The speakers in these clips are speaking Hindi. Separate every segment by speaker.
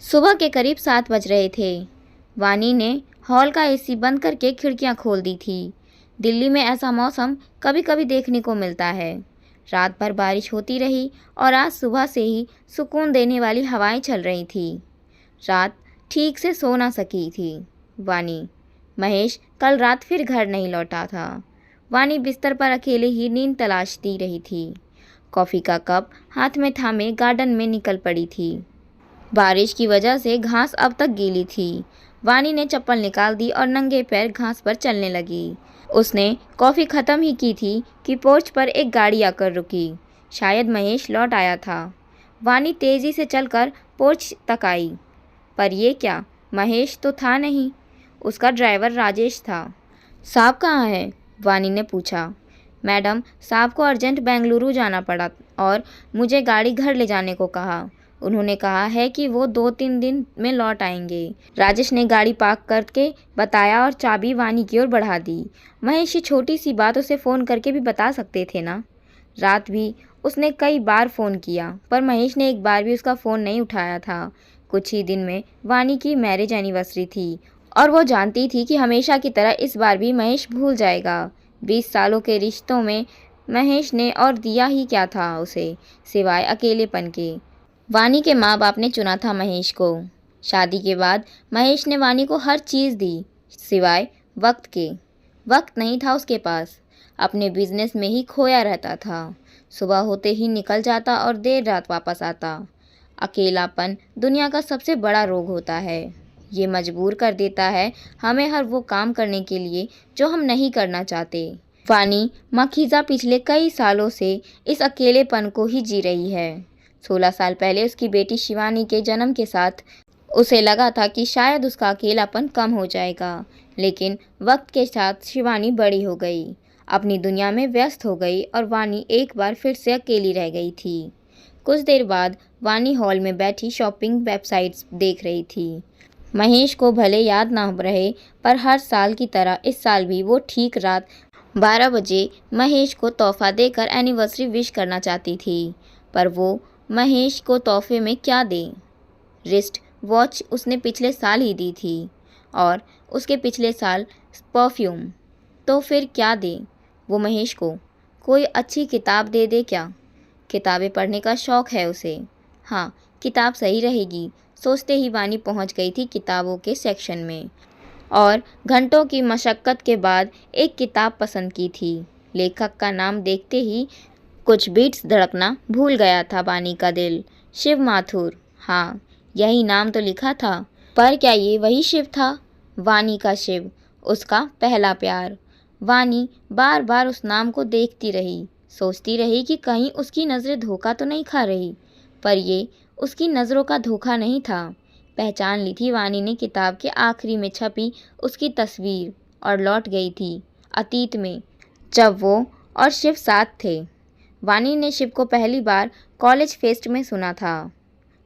Speaker 1: सुबह के करीब 7 बज रहे थे। वानी ने हॉल का एसी बंद करके खिड़कियां खोल दी थी। दिल्ली में ऐसा मौसम कभी कभी देखने को मिलता है। रात भर बारिश होती रही और आज सुबह से ही सुकून देने वाली हवाएं चल रही थी। रात ठीक से सो ना सकी थी वानी। महेश कल रात फिर घर नहीं लौटा था। वानी बिस्तर पर अकेले ही नींद तलाशती रही थी। कॉफ़ी का कप हाथ में थामे गार्डन में निकल पड़ी थी। बारिश की वजह से घास अब तक गीली थी। वानी ने चप्पल निकाल दी और नंगे पैर घास पर चलने लगी। उसने कॉफ़ी ख़त्म ही की थी कि पोर्च पर एक गाड़ी आकर रुकी। शायद महेश लौट आया था। वानी तेज़ी से चलकर पोर्च तक आई, पर ये क्या, महेश तो था नहीं। उसका ड्राइवर राजेश था। साहब कहाँ है? वानी ने पूछा। मैडम, साहब को अर्जेंट बेंगलुरु जाना पड़ा और मुझे गाड़ी घर ले जाने को कहा। उन्होंने कहा है कि वो 2-3 दिन में लौट आएंगे। राजेश ने गाड़ी पार्क करके बताया और चाबी वानी की ओर बढ़ा दी। महेश ये छोटी सी बात उसे फ़ोन करके भी बता सकते थे ना। रात भी उसने कई बार फ़ोन किया, पर महेश ने एक बार भी उसका फ़ोन नहीं उठाया था। कुछ ही दिन में वानी की मैरिज एनिवर्सरी थी और वो जानती थी कि हमेशा की तरह इस बार भी महेश भूल जाएगा। 20 सालों के रिश्तों में महेश ने और दिया ही क्या था उसे, सिवाय अकेलेपन के। वानी के माँ बाप ने चुना था महेश को। शादी के बाद महेश ने वानी को हर चीज़ दी, सिवाय वक्त के। वक्त नहीं था उसके पास। अपने बिजनेस में ही खोया रहता था। सुबह होते ही निकल जाता और देर रात वापस आता। अकेलापन दुनिया का सबसे बड़ा रोग होता है। ये मजबूर कर देता है हमें हर वो काम करने के लिए जो हम नहीं करना चाहते। वानी मखीजा पिछले कई सालों से इस अकेलेपन को ही जी रही है। 16 साल पहले उसकी बेटी शिवानी के जन्म के साथ उसे लगा था कि शायद उसका अकेलापन कम हो जाएगा, लेकिन वक्त के साथ शिवानी बड़ी हो गई, अपनी दुनिया में व्यस्त हो गई और वानी एक बार फिर से अकेली रह गई थी। कुछ देर बाद वानी हॉल में बैठी शॉपिंग वेबसाइट्स देख रही थी। महेश को भले याद ना रहे, पर हर साल की तरह इस साल भी वो ठीक रात 12 बजे महेश को तोहफा देकर एनिवर्सरी विश करना चाहती थी। पर वो महेश को तोहफे में क्या दे? रिस्ट वॉच उसने पिछले साल ही दी थी और उसके पिछले साल परफ्यूम। तो फिर क्या दे वो महेश को? कोई अच्छी किताब दे दे क्या? किताबें पढ़ने का शौक़ है उसे। हाँ, किताब सही रहेगी। सोचते ही वानी पहुंच गई थी किताबों के सेक्शन में और घंटों की मशक्क़त के बाद एक किताब पसंद की थी। लेखक का नाम देखते ही कुछ बीट्स धड़कना भूल गया था वानी का दिल। शिव माथुर। हाँ, यही नाम तो लिखा था, पर क्या ये वही शिव था? वानी का शिव, उसका पहला प्यार। वानी बार बार उस नाम को देखती रही, सोचती रही कि कहीं उसकी नज़रें धोखा तो नहीं खा रही। पर ये उसकी नज़रों का धोखा नहीं था। पहचान ली थी वानी ने किताब के आखिरी में छपी उसकी तस्वीर और लौट गई थी अतीत में, जब वो और शिव साथ थे। वानी ने शिव को पहली बार कॉलेज फेस्ट में सुना था।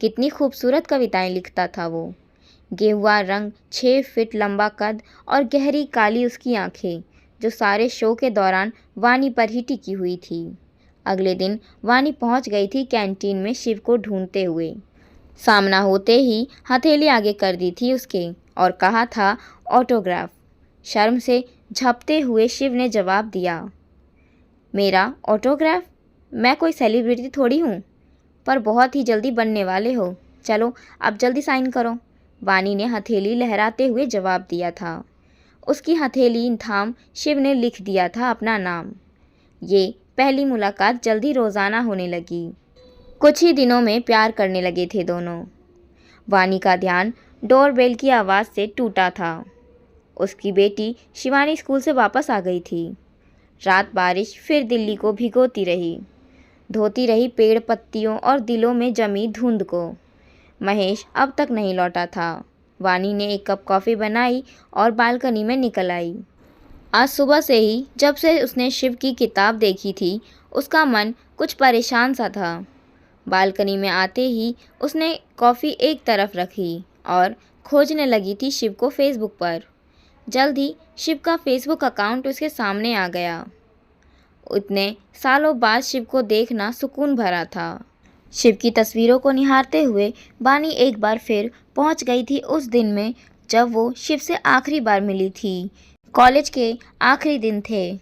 Speaker 1: कितनी खूबसूरत कविताएं लिखता था वो। गेहुआ रंग, 6 फीट लंबा कद और गहरी काली उसकी आंखें, जो सारे शो के दौरान वानी पर ही टिकी हुई थी। अगले दिन वानी पहुंच गई थी कैंटीन में शिव को ढूंढते हुए। सामना होते ही हथेली आगे कर दी थी उसके और कहा था ऑटोग्राफ। शर्म से झपते हुए शिव ने जवाब दिया, मेरा ऑटोग्राफ? मैं कोई सेलिब्रिटी थोड़ी हूँ। पर बहुत ही जल्दी बनने वाले हो। चलो अब जल्दी साइन करो। वानी ने हथेली लहराते हुए जवाब दिया था। उसकी हथेली थाम शिव ने लिख दिया था अपना नाम। ये पहली मुलाकात जल्दी रोज़ाना होने लगी। कुछ ही दिनों में प्यार करने लगे थे दोनों। वानी का ध्यान डोरबेल की आवाज़ से टूटा था। उसकी बेटी शिवानी स्कूल से वापस आ गई थी। रात बारिश फिर दिल्ली को भिगोती रही, धोती रही पेड़ पत्तियों और दिलों में जमी धुंध को। महेश अब तक नहीं लौटा था। वानी ने एक कप कॉफ़ी बनाई और बालकनी में निकल आई। आज सुबह से ही जब से उसने शिव की किताब देखी थी, उसका मन कुछ परेशान सा था। बालकनी में आते ही उसने कॉफ़ी एक तरफ रखी और खोजने लगी थी शिव को फेसबुक पर। जल्द ही शिव का फेसबुक अकाउंट उसके सामने आ गया। इतने सालों बाद शिव को देखना सुकून भरा था। शिव की तस्वीरों को निहारते हुए वानी एक बार फिर पहुंच गई थी उस दिन में जब वो शिव से आखिरी बार मिली थी। कॉलेज के आखिरी दिन थे।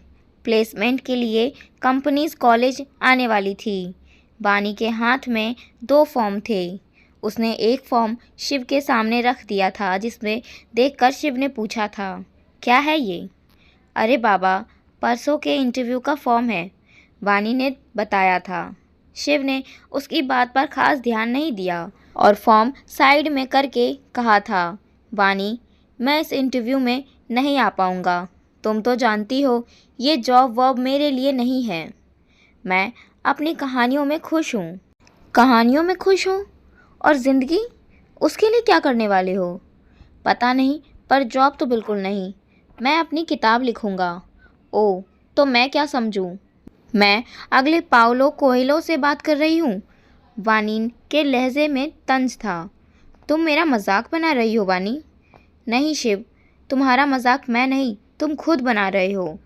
Speaker 1: प्लेसमेंट के लिए कंपनीज कॉलेज आने वाली थी। वानी के हाथ में 2 फॉर्म थे। उसने एक फॉर्म शिव के सामने रख दिया था, जिसमें देखकर शिव ने पूछा था, क्या है ये? अरे बाबा, परसों के इंटरव्यू का फॉर्म है, वानी ने बताया था। शिव ने उसकी बात पर खास ध्यान नहीं दिया और फॉर्म साइड में करके कहा था, वानी, मैं इस इंटरव्यू में नहीं आ पाऊँगा। तुम तो जानती हो ये जॉब वॉब मेरे लिए नहीं है। मैं अपनी कहानियों में खुश हूँ। कहानियों में खुश हूँ? और ज़िंदगी? उसके लिए क्या करने वाले हो? पता नहीं, पर जॉब तो बिल्कुल नहीं। मैं अपनी किताब लिखूँगा। ओह, तो मैं क्या समझूँ? मैं अगले पाउलो कोएल्हो से बात कर रही हूँ। वानी के लहजे में तंज था। तुम मेरा मजाक बना रही हो वानी? नहीं शिव, तुम्हारा मजाक मैं नहीं, तुम खुद बना रहे हो।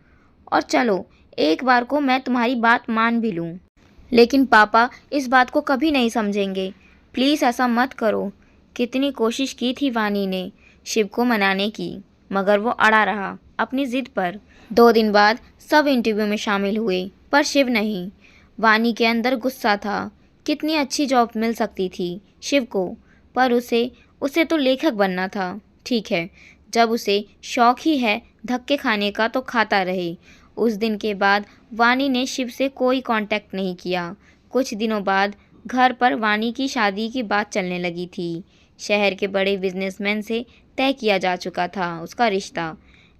Speaker 1: और चलो, एक बार को मैं तुम्हारी बात मान भी लूँ, लेकिन पापा इस बात को कभी नहीं समझेंगे। प्लीज़ ऐसा मत करो। कितनी कोशिश की थी वानी ने शिव को मनाने की, मगर वो अड़ा रहा अपनी ज़िद पर। 2 दिन बाद सब इंटरव्यू में शामिल हुए, पर शिव नहीं। वानी के अंदर गुस्सा था। कितनी अच्छी जॉब मिल सकती थी शिव को, पर उसे तो लेखक बनना था। ठीक है, जब उसे शौक ही है धक्के खाने का तो खाता रहे। उस दिन के बाद वानी ने शिव से कोई कांटेक्ट नहीं किया। कुछ दिनों बाद घर पर वानी की शादी की बात चलने लगी थी। शहर के बड़े बिजनेसमैन से तय किया जा चुका था उसका रिश्ता।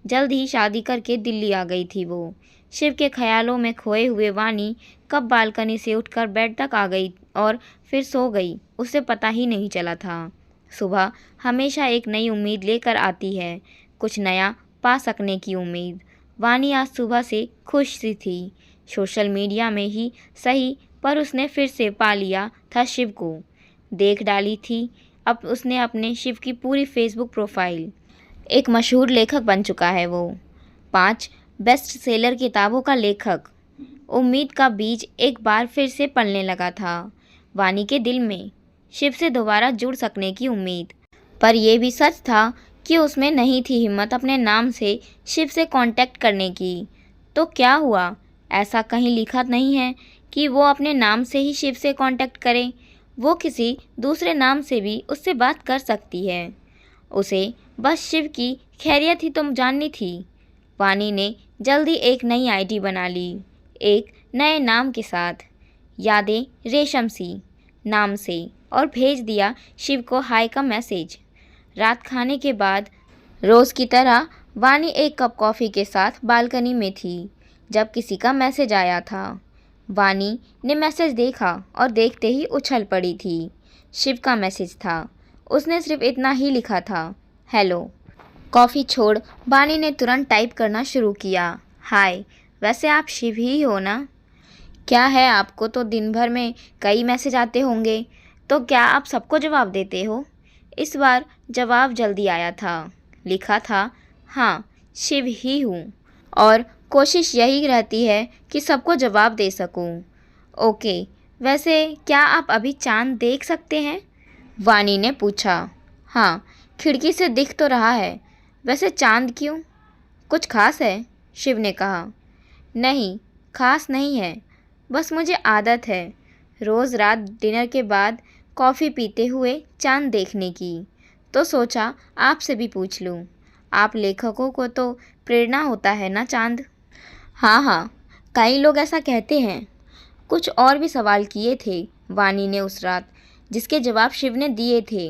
Speaker 1: जल्द ही शादी करके दिल्ली आ गई थी वो। शिव के ख्यालों में खोए हुए वानी कब बालकनी से उठकर बेड तक आ गई और फिर सो गई, उसे पता ही नहीं चला था। सुबह हमेशा एक नई उम्मीद लेकर आती है, कुछ नया पा सकने की उम्मीद। वानी आज सुबह से खुश सी थी। सोशल मीडिया में ही सही, पर उसने फिर से पा लिया था शिव को। देख डाली थी अब उसने अपने शिव की पूरी फेसबुक प्रोफाइल। एक मशहूर लेखक बन चुका है वो, 5 बेस्ट सेलर किताबों का लेखक। उम्मीद का बीज एक बार फिर से पलने लगा था वानी के दिल में, शिव से दोबारा जुड़ सकने की उम्मीद। पर यह भी सच था कि उसमें नहीं थी हिम्मत अपने नाम से शिव से कांटेक्ट करने की। तो क्या हुआ? ऐसा कहीं लिखा नहीं है कि वो अपने नाम से ही शिव से कांटेक्ट करे। वो किसी दूसरे नाम से भी उससे बात कर सकती है। उसे बस शिव की खैरियत ही तो जाननी थी। वानी ने जल्दी एक नई आईडी बना ली, एक नए नाम के साथ, यादें रेशम सी नाम से, और भेज दिया शिव को हाय का मैसेज। रात खाने के बाद रोज़ की तरह वानी एक कप कॉफ़ी के साथ बालकनी में थी जब किसी का मैसेज आया था। वानी ने मैसेज देखा और देखते ही उछल पड़ी थी। शिव का मैसेज था। उसने सिर्फ इतना ही लिखा था, हेलो। कॉफ़ी छोड़ वानी ने तुरंत टाइप करना शुरू किया, हाय, वैसे आप शिव ही हो ना? क्या है, आपको तो दिन भर में कई मैसेज आते होंगे, तो क्या आप सबको जवाब देते हो? इस बार जवाब जल्दी आया था। लिखा था, हाँ, शिव ही हूँ और कोशिश यही रहती है कि सबको जवाब दे सकूँ। ओके, वैसे क्या आप अभी चांद देख सकते हैं? वानी ने पूछा। हाँ, खिड़की से दिख तो रहा है। वैसे चांद क्यों? कुछ खास है? शिव ने कहा। नहीं, खास नहीं है, बस मुझे आदत है रोज़ रात डिनर के बाद कॉफ़ी पीते हुए चांद देखने की, तो सोचा आपसे भी पूछ लूँ। आप लेखकों को तो प्रेरणा होता है ना चांद? हाँ हाँ, कई लोग ऐसा कहते हैं। कुछ और भी सवाल किए थे वानी ने उस रात, जिसके जवाब शिव ने दिए थे।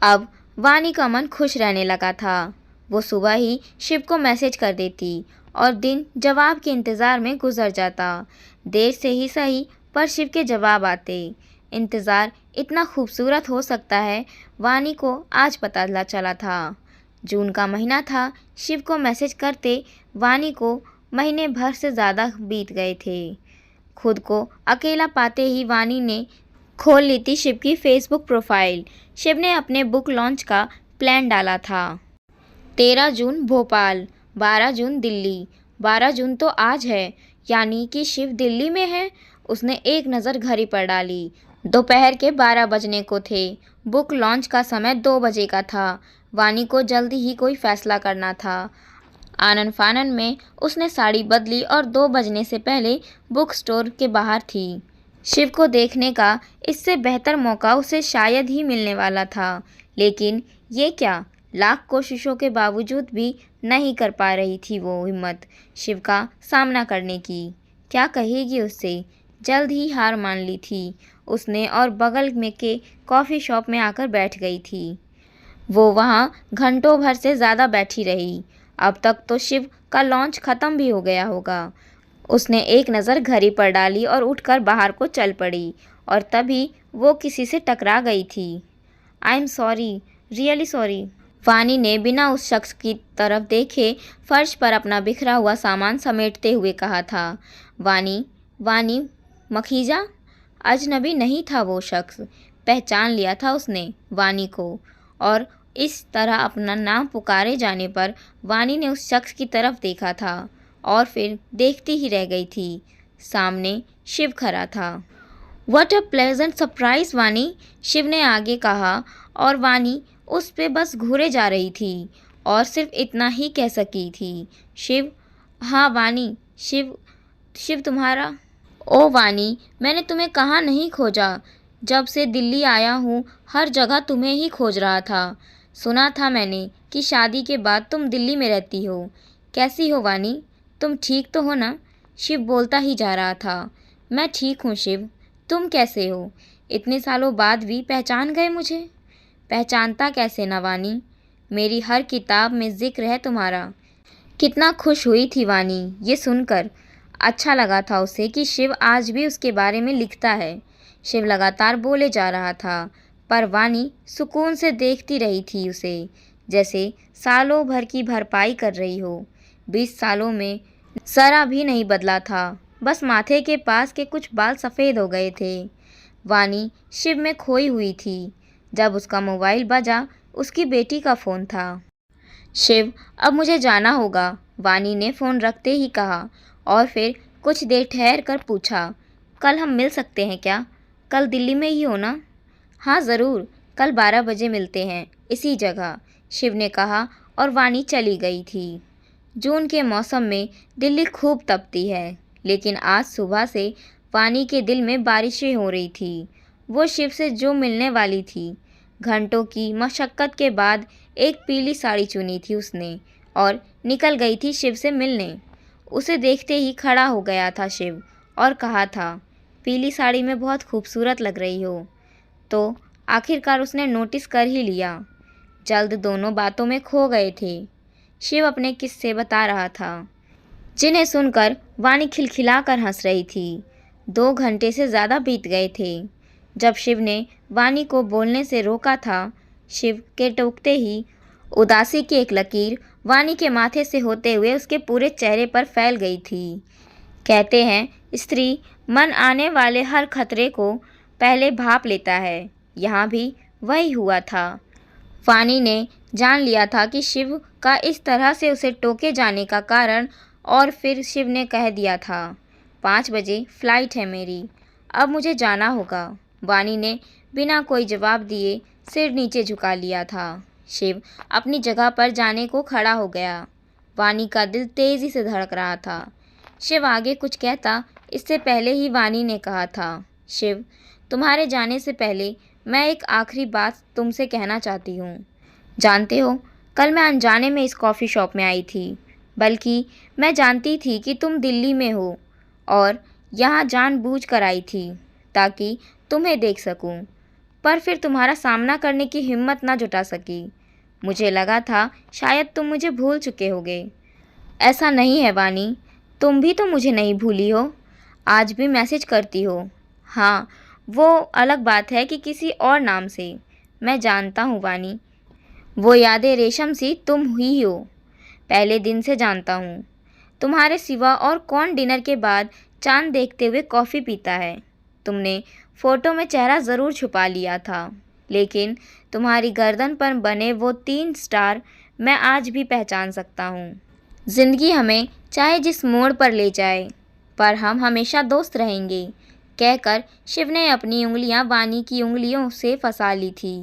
Speaker 1: अब वानी का मन खुश रहने लगा था। वो सुबह ही शिव को मैसेज कर देती और दिन जवाब के इंतज़ार में गुजर जाता। देर से ही सही, पर शिव के जवाब आते। इंतज़ार इतना खूबसूरत हो सकता है, वानी को आज पता चला था। जून का महीना था। शिव को मैसेज करते वानी को महीने भर से ज़्यादा बीत गए थे। खुद को अकेला पाते ही वानी ने खोल ली थी शिव की फेसबुक प्रोफाइल। शिव ने अपने बुक लॉन्च का प्लान डाला था। 13 जून भोपाल, 12 जून दिल्ली। 12 जून तो आज है, यानी कि शिव दिल्ली में है। उसने एक नज़र घड़ी पर डाली दोपहर के 12 बजने को थे। बुक लॉन्च का समय 2 बजे का था। वानी को जल्दी ही कोई फैसला करना था। आनन फानन में उसने साड़ी बदली और 2 बजने से पहले बुक स्टोर के बाहर थी। शिव को देखने का इससे बेहतर मौका उसे शायद ही मिलने वाला था, लेकिन ये क्या, लाख कोशिशों के बावजूद भी नहीं कर पा रही थी वो हिम्मत शिव का सामना करने की। क्या कहेगी उससे? जल्द ही हार मान ली थी उसने और बगल में के कॉफ़ी शॉप में आकर बैठ गई थी। वो वहाँ घंटों भर से ज़्यादा बैठी रही। अब तक तो शिव का लॉन्च ख़त्म भी हो गया होगा। उसने एक नज़र घड़ी पर डाली और उठकर बाहर को चल पड़ी और तभी वो किसी से टकरा गई थी। I am sorry, really sorry. वानी ने बिना उस शख्स की तरफ देखे फर्श पर अपना बिखरा हुआ सामान समेटते हुए कहा था। वानी, वानी मखीजा? अजनबी नहीं था वो शख्स। पहचान लिया था उसने वानी को, और इस तरह अपना नाम पुकारे जाने पर वानी ने उस शख्स की तरफ देखा था और फिर देखती ही रह गई थी। सामने शिव खड़ा था। व्हाट अ प्लेजेंट सरप्राइज वानी, शिव ने आगे कहा, और वानी उस पे बस घूरे जा रही थी और सिर्फ इतना ही कह सकी थी। शिव? हाँ वानी, शिव, शिव तुम्हारा। ओ वानी, मैंने तुम्हें कहाँ नहीं खोजा। जब से दिल्ली आया हूँ हर जगह तुम्हें ही खोज रहा था। सुना था मैंने कि शादी के बाद तुम दिल्ली में रहती हो। कैसी हो वानी, तुम ठीक तो हो ना? शिव बोलता ही जा रहा था। मैं ठीक हूँ शिव, तुम कैसे हो? इतने सालों बाद भी पहचान गए मुझे? पहचानता कैसे ना वानी, मेरी हर किताब में जिक्र है तुम्हारा। कितना खुश हुई थी वानी ये सुनकर। अच्छा लगा था उसे कि शिव आज भी उसके बारे में लिखता है। शिव लगातार बोले जा रहा था, पर वानी सुकून से देखती रही थी उसे, जैसे सालों भर की भरपाई कर रही हो। 20 सालों में जरा भी नहीं बदला था, बस माथे के पास के कुछ बाल सफ़ेद हो गए थे। वानी शिव में खोई हुई थी। जब उसका मोबाइल बजा, उसकी बेटी का फ़ोन था। शिव, अब मुझे जाना होगा, वानी ने फ़ोन रखते ही कहा, और फिर कुछ देर ठहर कर पूछा, कल हम मिल सकते हैं क्या? कल दिल्ली में ही हो ना? हाँ ज़रूर, कल 12 बजे मिलते हैं इसी जगह, शिव ने कहा और वानी चली गई थी। जून के मौसम में दिल्ली खूब तपती है, लेकिन आज सुबह से वानी के दिल में बारिशें हो रही थी। वो शिव से जो मिलने वाली थी, घंटों की मशक्क़त के बाद एक पीली साड़ी चुनी थी उसने और निकल गई थी शिव से मिलने। उसे देखते ही खड़ा हो गया था शिव और कहा था, पीली साड़ी में बहुत खूबसूरत लग रही हो। तो आखिरकार उसने नोटिस कर ही लिया। जल्द दोनों बातों में खो गए थे। शिव अपने किस्से बता रहा था, जिन्हें सुनकर वानी खिलखिलाकर हंस रही थी। 2 घंटे से ज़्यादा बीत गए थे। जब शिव ने वानी को बोलने से रोका था, शिव के टोकते ही उदासी की एक लकीर वानी के माथे से होते हुए उसके पूरे चेहरे पर फैल गई थी। कहते हैं, स्त्री मन आने वाले हर खतरे को पहले भांप लेता है। यहाँ भी वही हुआ था। वानी ने जान लिया था कि शिव का इस तरह से उसे टोके जाने का कारण, और फिर शिव ने कह दिया था, 5 बजे फ़्लाइट है मेरी, अब मुझे जाना होगा। वानी ने बिना कोई जवाब दिए सिर नीचे झुका लिया था। शिव अपनी जगह पर जाने को खड़ा हो गया। वानी का दिल तेज़ी से धड़क रहा था। शिव आगे कुछ कहता, इससे पहले ही वानी ने कहा था, शिव, तुम्हारे जाने से पहले मैं एक आखिरी बात तुमसे कहना चाहती हूँ। जानते हो, कल मैं अनजाने में इस कॉफ़ी शॉप में आई थी, बल्कि मैं जानती थी कि तुम दिल्ली में हो और यहाँ जानबूझ कर आई थी ताकि तुम्हें देख सकूं, पर फिर तुम्हारा सामना करने की हिम्मत ना जुटा सकी। मुझे लगा था शायद तुम मुझे भूल चुके होगे। ऐसा नहीं है वानी, तुम भी तो मुझे नहीं भूली हो, आज भी मैसेज करती हो। हाँ, वो अलग बात है कि किसी और नाम से। मैं जानता हूँ वानी, वो यादें रेशम सी तुम ही हो। पहले दिन से जानता हूँ। तुम्हारे सिवा और कौन डिनर के बाद चांद देखते हुए कॉफ़ी पीता है? तुमने फ़ोटो में चेहरा ज़रूर छुपा लिया था, लेकिन तुम्हारी गर्दन पर बने वो 3 स्टार मैं आज भी पहचान सकता हूँ। ज़िंदगी हमें चाहे जिस मोड़ पर ले जाए, पर हम हमेशा दोस्त रहेंगे। कहकर शिव ने अपनी उंगलियां वानी की उंगलियों से फंसा ली थी।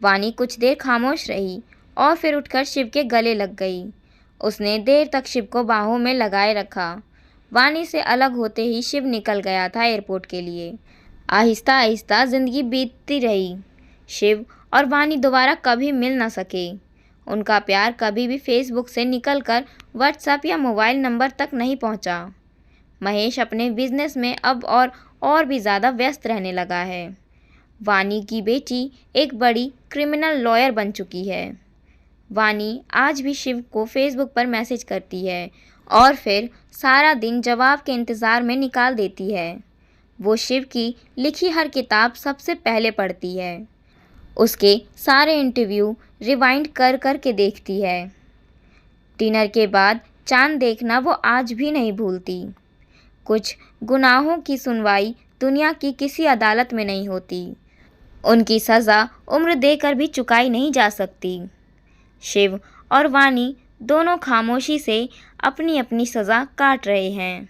Speaker 1: वानी कुछ देर खामोश रही और फिर उठकर शिव के गले लग गई। उसने देर तक शिव को बाहों में लगाए रखा। वानी से अलग होते ही शिव निकल गया था एयरपोर्ट के लिए। आहिस्ता आहिस्ता जिंदगी बीतती रही। शिव और वानी दोबारा कभी मिल न सके। उनका प्यार कभी भी फेसबुक से निकलकर व्हाट्सएप या मोबाइल नंबर तक नहीं पहुंचा। महेश अपने बिजनेस में अब और भी ज़्यादा व्यस्त रहने लगा है। वानी की बेटी एक बड़ी क्रिमिनल लॉयर बन चुकी है। वानी आज भी शिव को फेसबुक पर मैसेज करती है और फिर सारा दिन जवाब के इंतज़ार में निकाल देती है। वो शिव की लिखी हर किताब सबसे पहले पढ़ती है। उसके सारे इंटरव्यू रिवाइंड कर कर के देखती है। डिनर के बाद चांद देखना वो आज भी नहीं भूलती। कुछ गुनाहों की सुनवाई दुनिया की किसी अदालत में नहीं होती। उनकी सज़ा उम्र देकर भी चुकाई नहीं जा सकती। शिव और वानी दोनों खामोशी से अपनी अपनी सज़ा काट रहे हैं।